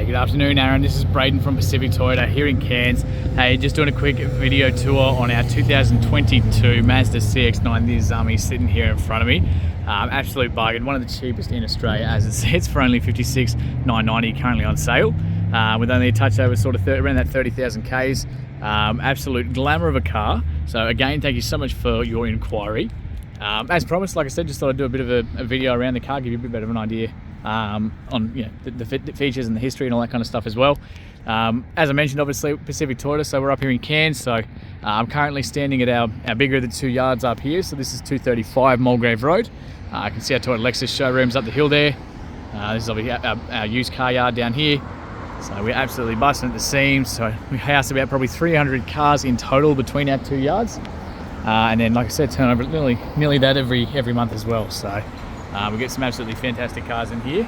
Hey, good afternoon, Aaron. This is Braden from Pacific Toyota here in Cairns. Hey, just doing a quick video tour on our 2022 Mazda CX-9. The Azami sitting here in front of me. Absolute bargain, one of the cheapest in Australia as it sits for only $56,990 currently on sale. With only a touch over sort of around that 30,000 Ks. Absolute glamour of a car. So again, thank you so much for your inquiry. As promised, like I said, just thought I'd do a bit of a video around the car, give you a bit better of an idea on the features and the history and all that kind of stuff as well. As I mentioned, obviously Pacific Toyota, so we're up here in Cairns. So I'm currently standing at our bigger of the two yards up here. So this is 235 Mulgrave Road. I can see our Toyota Lexus showrooms up the hill there. This is obviously our used car yard down here. So we're absolutely busting at the seams. So we house about probably 300 cars in total between our two yards. And then, like I said, turn over nearly that every month as well. So we get some absolutely fantastic cars in here,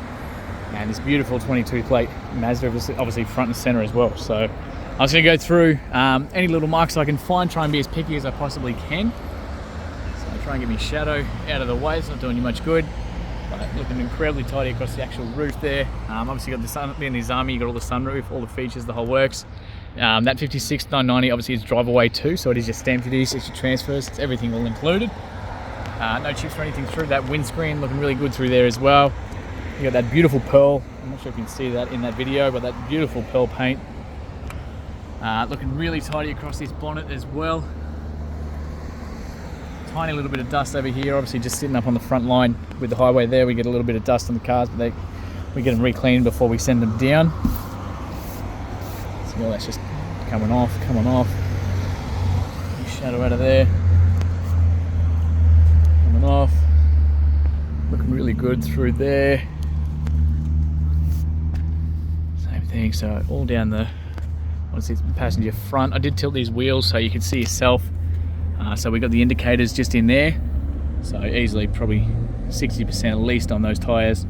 and this beautiful 22 plate Mazda, obviously front and center as well. So I'm just going to go through any little marks I can find, try and be as picky as I possibly can. So I'll try and get my shadow out of the way. It's not doing you much good, but looking incredibly tidy across the actual roof there. Obviously got the sun being the Azami, you got all the sunroof, all the features, the whole works. That $56,990 obviously is drive away too, so it is your stamp duties, it's your transfers, it's everything all included. No chips or anything through that windscreen, looking really good through there as well. You got that beautiful pearl, I'm not sure if you can see that in that video, but that beautiful pearl paint. Looking really tidy across this bonnet as well. Tiny little bit of dust over here, obviously just sitting up on the front line with the highway there. We get a little bit of dust on the cars, but we get them re-cleaned before we send them down. So all that's just coming off. Shadow out of there. Coming off. Looking really good through there. Same thing, so all down the passenger front. I did tilt these wheels so you can see yourself. So we got the indicators just in there. So easily probably 60% at least on those tyres.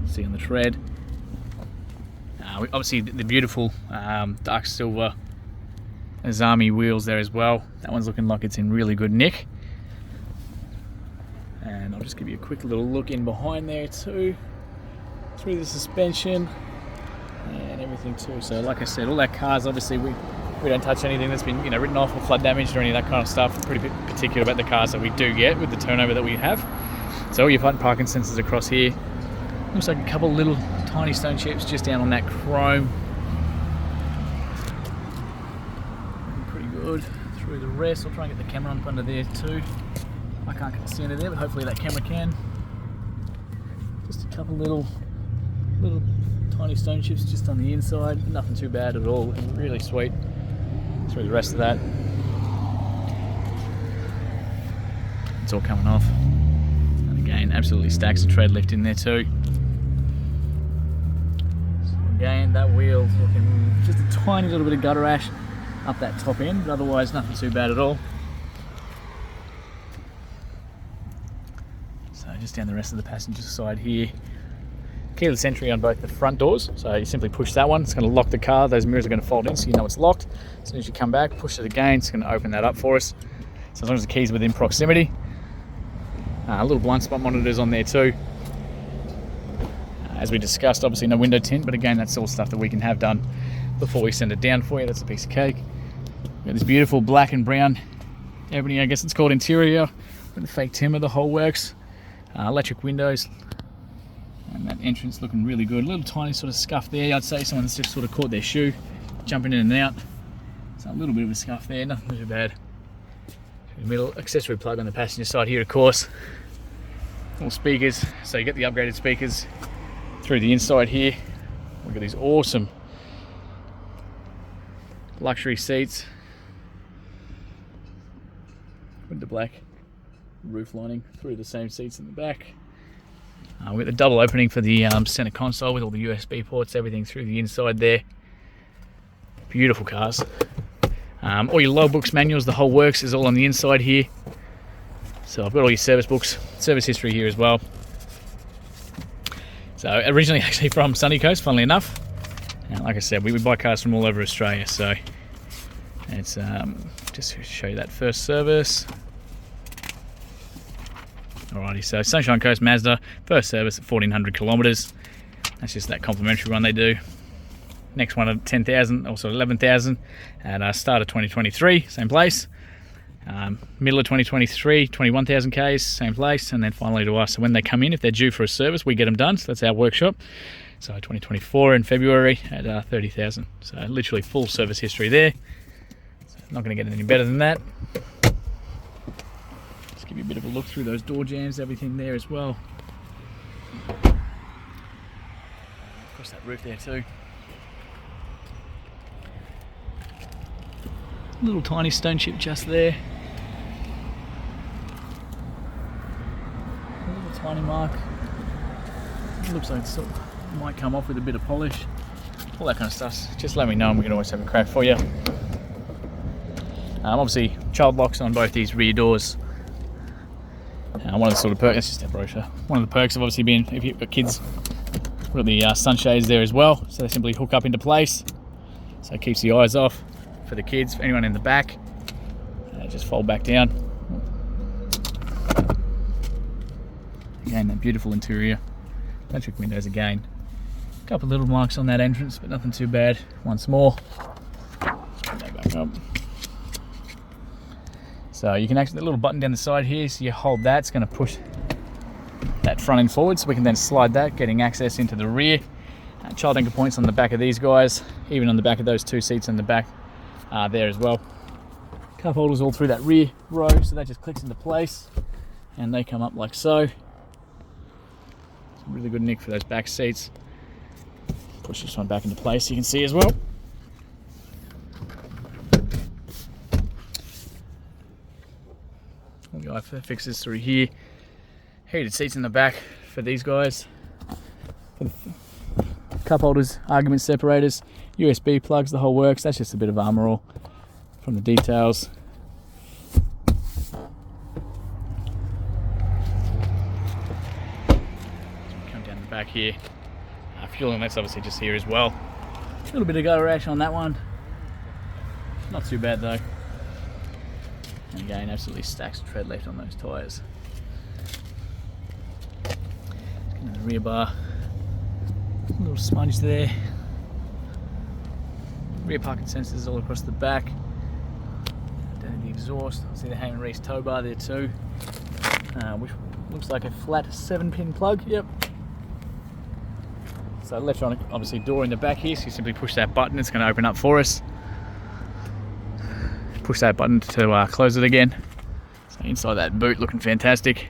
See on the tread. Obviously the beautiful dark silver Azami wheels there as well. That one's looking like it's in really good nick. And I'll just give you a quick little look in behind there too, through the suspension and everything too. So like I said, all that cars, obviously we don't touch anything that's been written off or flood damaged or any of that kind of stuff. Pretty particular about the cars that we do get with the turnover that we have. So all your front parking sensors across here. Looks like a couple little tiny stone chips just down on that chrome. Pretty good through the rest. I'll try and get the camera up under there too. I can't see under there, but hopefully that camera can. Just a couple little tiny stone chips just on the inside. Nothing too bad at all, and really sweet through the rest of that. It's all coming off. And again, absolutely stacks of tread left in there too. Again, that wheel's looking just a tiny little bit of gutter ash up that top end, but otherwise nothing too bad at all. So just down the rest of the passenger side here. Keyless entry on both the front doors, so you simply push that one, it's going to lock the car, those mirrors are going to fold in so you know it's locked. As soon as you come back, push it again, it's going to open that up for us. So as long as the key's within proximity. Little blind spot monitors on there too. As we discussed, obviously no window tint, but again, that's all stuff that we can have done before we send it down for you. That's a piece of cake. We've got this beautiful black and brown ebony, I guess it's called, interior with the fake timber, the whole works. Electric windows, and that entrance looking really good. A little tiny sort of scuff there. I'd say someone's just sort of caught their shoe jumping in and out. So a little bit of a scuff there, nothing too bad. Middle accessory plug on the passenger side here, of course. All speakers, so you get the upgraded speakers through the inside here. We've got these awesome luxury seats with the black roof lining through the same seats in the back. We've got the double opening for the center console with all the USB ports, everything through the inside there. Beautiful cars. All your logbooks, manuals, the whole works is all on the inside here. So I've got all your service books, service history here as well. So originally actually from Sunny Coast, funnily enough. And like I said, we buy cars from all over Australia. So it's just to show you that first service. Alrighty, so Sunshine Coast Mazda, first service at 1400 kilometres. That's just that complimentary one they do. Next one at 10,000, also 11,000 at start of 2023, same place. Middle of 2023, 21,000 Ks, same place, and then finally to us. So when they come in, if they're due for a service, we get them done. So that's our workshop. So 2024 in February at 30,000. So literally full service history there. So not going to get any better than that. Just give you a bit of a look through those door jambs, everything there as well. Across that roof there too. Little tiny stone chip just there. A little tiny mark. It looks like it might come off with a bit of polish. All that kind of stuff. Just let me know and we can always have a crack for you. Obviously, child locks on both these rear doors. One of the sort of perks, that's just a brochure. One of the perks of obviously being, if you've got kids, we've got the sunshades there as well. So they simply hook up into place. So it keeps the eyes off for the kids, for anyone in the back. Just fold back down. Again, that beautiful interior. Electric windows again. A couple of little marks on that entrance, but nothing too bad. Once more. Put that back up. So you can actually, the little button down the side here, so you hold that, it's going to push that front end forward, so we can then slide that, getting access into the rear. Child anchor points on the back of these guys, even on the back of those two seats in the back there as well. Cup holders all through that rear row, so that just clicks into place and they come up like so. Some really good nick for those back seats. Push this one back into place so you can see as well. All the eye fixes through here. Heated seats in the back for these guys. Cup holders, argument separators, USB plugs, the whole works. That's just a bit of armour all from the details. Come down the back here. Fuel inlet's obviously just here as well. A little bit of gutter rash on that one. Not too bad though. And again, absolutely stacks of tread left on those tyres. The rear bar. A little smudge there. Rear parking sensors all across the back. Down the exhaust. See the Heyman Reese tow bar there too, which looks like a flat 7-pin plug. Yep. So electronic, obviously, door in the back here. So you simply push that button. It's going to open up for us. Push that button to close it again. So inside that boot, looking fantastic.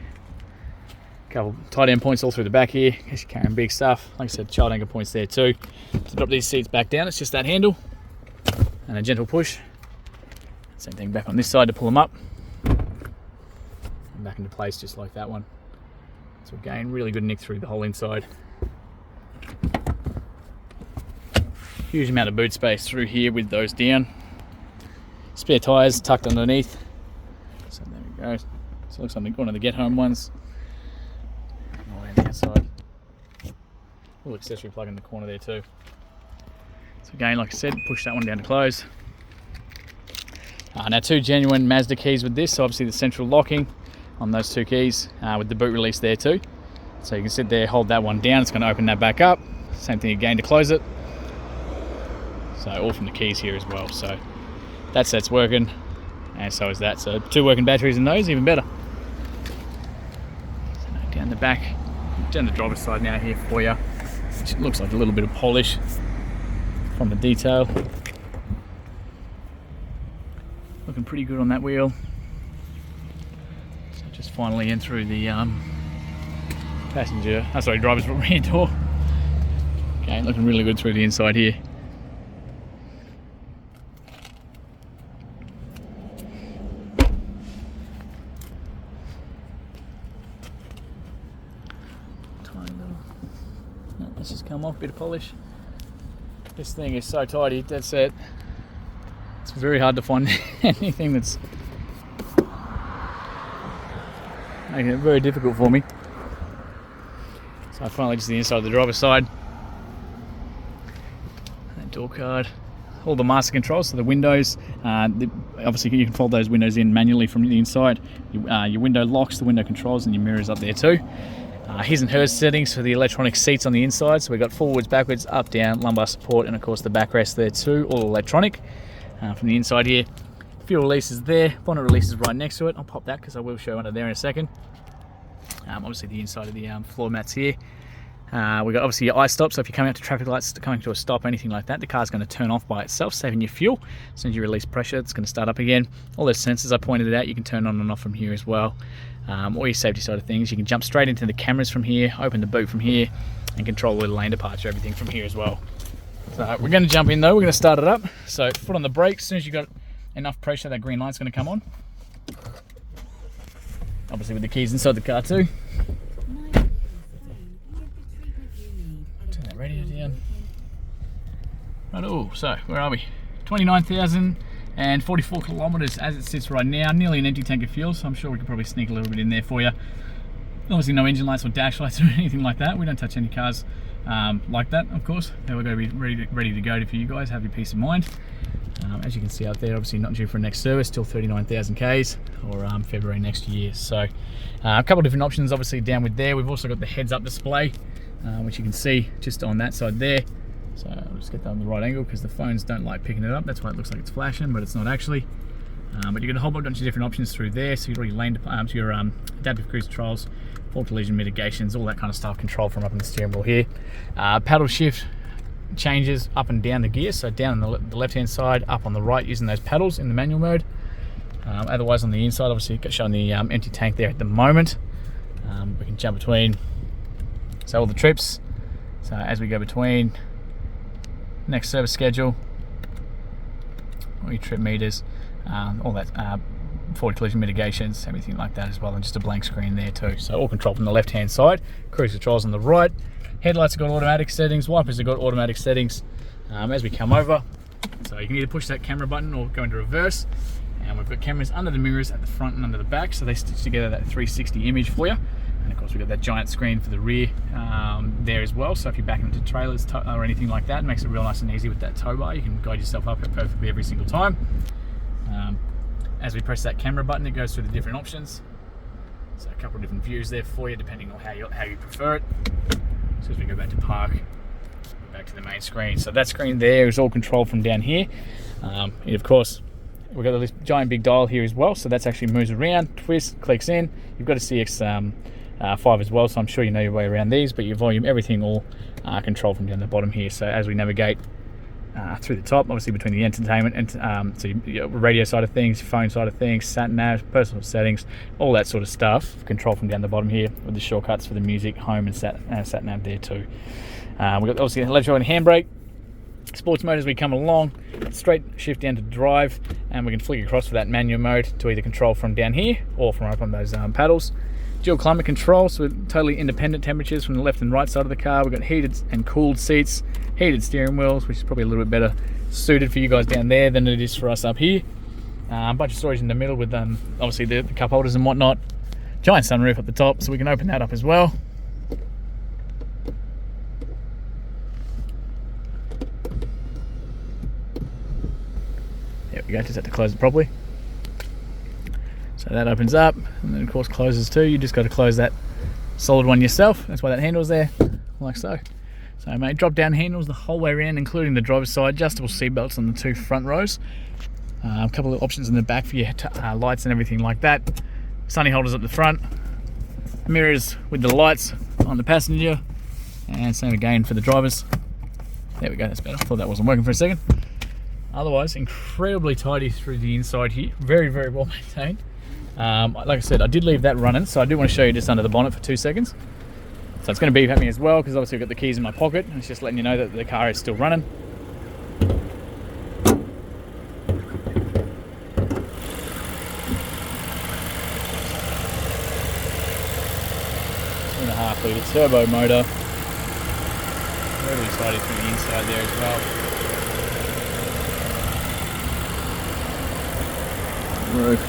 Couple tight end points all through the back here, in case you're carrying big stuff. Like I said, child anchor points there too. To drop these seats back down, it's just that handle and a gentle push. Same thing back on this side to pull them up and back into place just like that one. So again, really good nick through the whole inside. Huge amount of boot space through here with those down. Spare tyres tucked underneath. So there we go. So it looks like one of the get home ones. All around the outside. Little accessory plug in the corner there too. So again, like I said, push that one down to close. Now 2 genuine Mazda keys with this, so obviously the central locking on those 2 keys with the boot release there too. So you can sit there, hold that one down, it's going to open that back up. Same thing again to close it. So all from the keys here as well. So that set's working, and so is that. So 2 working batteries in those, even better. So down the back, down the driver's side now here for you. Which looks like a little bit of polish from the detail. Looking pretty good on that wheel. So just finally in through the driver's rear door. Okay, looking really good through the inside here. Tiny little. No, let's just come off, bit of polish. This thing is so tidy, that's it. It's very hard to find anything that's making it very difficult for me. So finally just the inside of the driver's side. That door card. All the master controls, so the windows, obviously you can fold those windows in manually from the inside. Your window locks, the window controls, and your mirrors up there too. His and hers settings for the electronic seats on the inside. So we've got forwards, backwards, up, down, lumbar support, and of course the backrest there too, all electronic. From the inside here, fuel releases there, bonnet releases right next to it. I'll pop that because I will show under there in a second. Obviously the inside of the floor mats here. We've got obviously your eye stop, so if you're coming up to traffic lights, coming to a stop, anything like that, the car's going to turn off by itself, saving you fuel. As soon as you release pressure, it's going to start up again. All those sensors I pointed out, you can turn on and off from here as well. All your safety side of things, you can jump straight into the cameras from here, open the boot from here, and control all the lane departure, everything from here as well. So we're going to jump in though, we're going to start it up. So foot on the brake, as soon as you've got enough pressure, that green light's going to come on. Obviously with the keys inside the car too. Turn that radio down. Right, so where are we? 29,044 kilometres as it sits right now, nearly an empty tank of fuel, so I'm sure we could probably sneak a little bit in there for you. Obviously no engine lights or dash lights or anything like that. We don't touch any cars like that, of course. They're going to be ready to go for you guys, have your peace of mind. As you can see out there, obviously not due for a next service till 39,000 Ks or February next year. So a couple of different options obviously down with there. We've also got the heads up display, which you can see just on that side there. So I'll just get that on the right angle because the phones don't like picking it up. That's why it looks like it's flashing, but it's not actually. But you get a whole bunch of different options through there. So you've got your lane to your adaptive cruise controls, fault collision mitigations, all that kind of stuff controlled from up in the steering wheel here. Paddle shift changes up and down the gear, so down on the left hand side, up on the right using those paddles in the manual mode. Otherwise on the inside, obviously showing the empty tank there at the moment. We can jump between, so all the trips, so as we go between next service schedule, all your trip meters, all that forward collision mitigations, everything like that as well, and just a blank screen there too. So all control from the left hand side, cruise controls on the right. Headlights have got automatic settings, wipers have got automatic settings as we come over. So you can either push that camera button or go into reverse. And we've got cameras under the mirrors at the front and under the back, so they stitch together that 360 image for you. And of course we've got that giant screen for the rear there as well. So if you're backing into trailers or anything like that, it makes it real nice and easy with that tow bar. You can guide yourself up perfectly every single time. As we press that camera button, it goes through the different options. So a couple of different views there for you, depending on how you prefer it. So as we go back to park, back to the main screen. So that screen there is all controlled from down here. And of course, we've got this giant big dial here as well. So that's actually moves around, twists, clicks in. You've got a CX-9 as well, so I'm sure you know your way around these, but your volume, everything all controlled from down the bottom here. So as we navigate through the top, obviously between the entertainment and so your radio side of things, phone side of things, sat nav, personal settings, all that sort of stuff, control from down the bottom here with the shortcuts for the music, home, and sat nav there too. We've got obviously electronic handbrake, sports mode as we come along, straight shift down to drive, and we can flick across for that manual mode to either control from down here or from up on those paddles. Dual climate control, so totally independent temperatures from the left and right side of the car. We've got heated and cooled seats, heated steering wheels, which is probably a little bit better suited for you guys down there than it is for us up here. A bunch of storage in the middle with obviously the cup holders and whatnot. Giant sunroof at the top, so we can open that up as well. There we go, just have to close it properly. So that opens up, and then of course closes too. You just got to close that solid one yourself. That's why that handle's there, like so. So mate, drop down handles the whole way around, including the driver's side, adjustable seat belts on the two front rows. A couple of options in the back for your lights and everything like that. Sunny holders at the front, mirrors with the lights on the passenger, and same again for the drivers. There we go, that's better. Thought that wasn't working for a second. Otherwise, incredibly tidy through the inside here. Very, very well maintained. Like I said, I did leave that running, so I do want to show you just under the bonnet for 2 seconds. So it's going to beep at me as well, because obviously I've got the keys in my pocket, and it's just letting you know that the car is still running. 2.5 litre turbo motor. Really tidy through the inside there as well. Roof.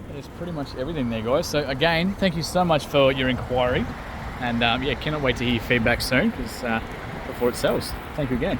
That is pretty much everything there, guys. So again, thank you so much for your inquiry, and yeah, cannot wait to hear your feedback soon, because before it sells. Thank you again.